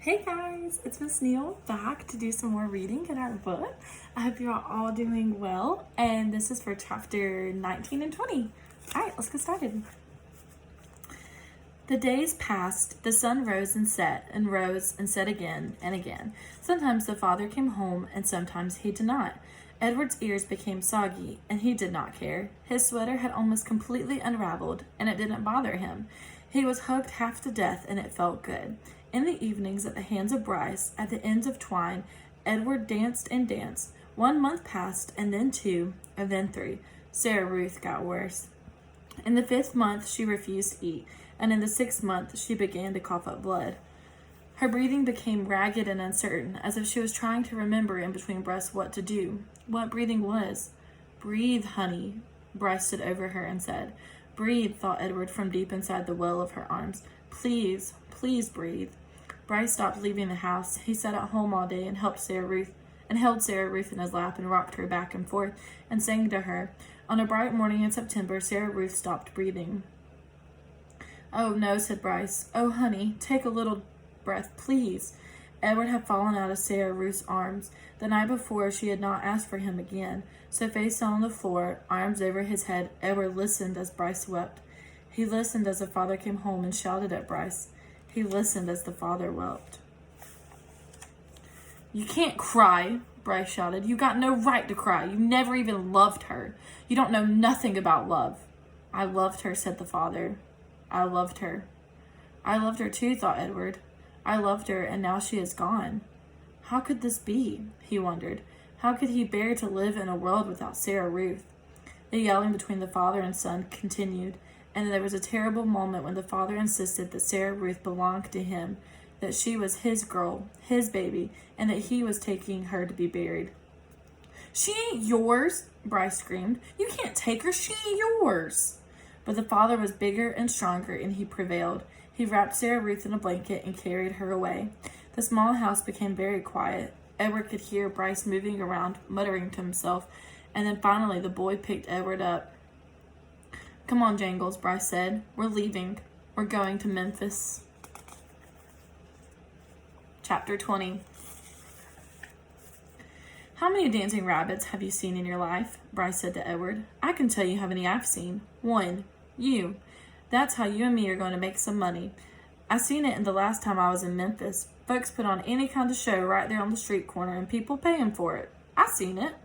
Hey guys, it's Miss Neil back to do some more reading in our book. I hope you're all doing well, and this is for chapter 19 and 20. All right, let's get started. The days passed, the sun rose and set again and again. Sometimes the father came home, and sometimes he did not. Edward's ears became soggy, and he did not care. His sweater had almost completely unraveled, and it didn't bother him. He was hugged half to death, and it felt good. In the evenings, at the hands of Bryce, at the ends of twine, Edward danced and danced. 1 month passed, and then 2, and then 3. Sarah Ruth got worse. In the 5th month, she refused to eat, and in the 6th month, she began to cough up blood. Her breathing became ragged and uncertain, as if she was trying to remember in between breaths what to do, what breathing was. "Breathe, honey," Bryce stood over her and said. "Breathe," thought Edward from deep inside the well of her arms. "Please, please breathe." Bryce stopped leaving the house. He sat at home all day and held Sarah Ruth in his lap and rocked her back and forth and sang to her. On a bright morning in September, Sarah Ruth stopped breathing. "Oh, no," said Bryce. "Oh, honey, take a little breath, please." Edward had fallen out of Sarah Ruth's arms. The night before, she had not asked for him again. So face down on the floor, arms over his head, Edward listened as Bryce wept. He listened as the father came home and shouted at Bryce. He listened as the father wept. "You can't cry," Bryce shouted. "You got no right to cry. You never even loved her. You don't know nothing about love." "I loved her," said the father. "I loved her." "I loved her too," thought Edward. "I loved her, and now she is gone. How could this be?" he wondered. How could he bear to live in a world without Sarah Ruth? The yelling between the father and son continued, and there was a terrible moment when the father insisted that Sarah Ruth belonged to him, that she was his girl, his baby, and that he was taking her to be buried. "She ain't yours," Bryce screamed. "You can't take her. She ain't yours." But the father was bigger and stronger, and he prevailed. He wrapped Sarah Ruth in a blanket and carried her away. The small house became very quiet. Edward could hear Bryce moving around, muttering to himself, and then finally the boy picked Edward up. "Come on, Jangles," Bryce said. "We're leaving. We're going to Memphis." Chapter 20. "How many dancing rabbits have you seen in your life?" Bryce said to Edward. "I can tell you how many I've seen. 1. You. That's how you and me are going to make some money. I seen it in the last time I was in Memphis. Folks put on any kind of show right there on the street corner, and people pay 'em for it. I seen it."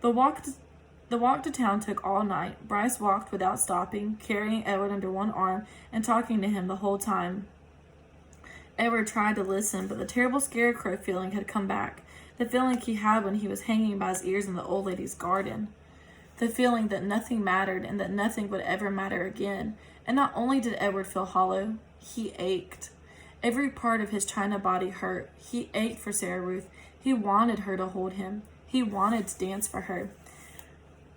The walk to town took all night. Bryce walked without stopping, carrying Edward under one arm and talking to him the whole time. Edward tried to listen, but the terrible scarecrow feeling had come back, the feeling he had when he was hanging by his ears in the old lady's garden. The feeling that nothing mattered and that nothing would ever matter again. And not only did Edward feel hollow, he ached. Every part of his china body hurt. He ached for Sarah Ruth. He wanted her to hold him. He wanted to dance for her.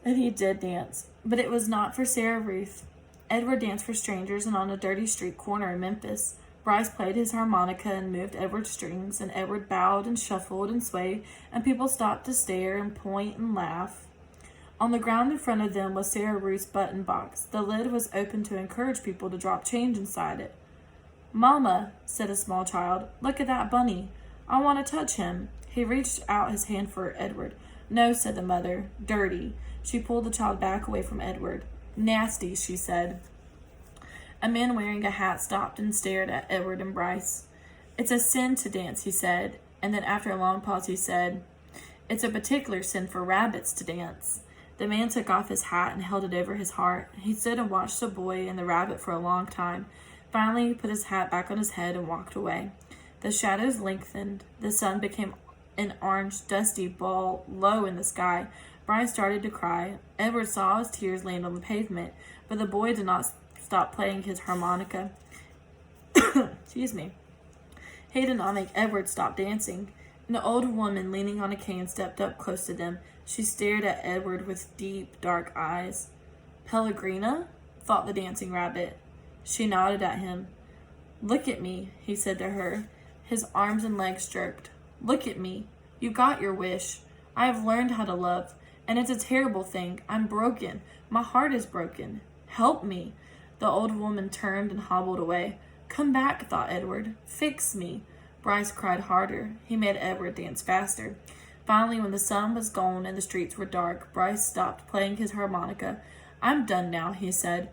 And he did dance. But it was not for Sarah Ruth. Edward danced for strangers and on a dirty street corner in Memphis. Bryce played his harmonica and moved Edward's strings, and Edward bowed and shuffled and swayed, and people stopped to stare and point and laugh. On the ground in front of them was Sarah Ruth's button box. The lid was open to encourage people to drop change inside it. "Mama," said a small child, "look at that bunny. I want to touch him." He reached out his hand for Edward. "No," said the mother. "Dirty." She pulled the child back away from Edward. "Nasty," she said. A man wearing a hat stopped and stared at Edward and Bryce. "It's a sin to dance," he said, and then after a long pause he said, "It's a particular sin for rabbits to dance." The man took off his hat and held it over his heart. He stood and watched the boy and the rabbit for a long time. Finally, he put his hat back on his head and walked away. The shadows lengthened. The sun became an orange, dusty ball low in the sky. Bryce started to cry. Edward saw his tears land on the pavement, but the boy did not stop playing his harmonica. Excuse me. He did not make Edward stop dancing. An old woman leaning on a cane stepped up close to them. She stared at Edward with deep, dark eyes. "Pellegrina?" thought the dancing rabbit. She nodded at him. "Look at me," he said to her. His arms and legs jerked. "Look at me. You got your wish. I have learned how to love, and it's a terrible thing. I'm broken. My heart is broken. Help me." The old woman turned and hobbled away. "Come back," thought Edward. "Fix me." Bryce cried harder. He made Edward dance faster. Finally, when the sun was gone and the streets were dark, Bryce stopped playing his harmonica. I'm done now, he said.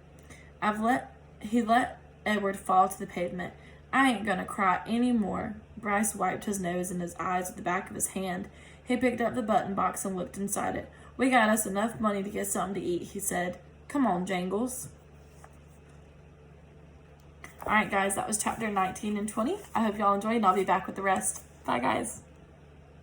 He let Edward fall to the pavement. I ain't gonna cry any more. Bryce wiped his nose and his eyes with the back of his hand. He picked up the button box and looked inside it. We got us enough money to get something to eat, he said. Come on, Jangles. Alright, guys, that was chapter 19 and 20. I hope y'all enjoyed, and I'll be back with the rest. Bye, guys.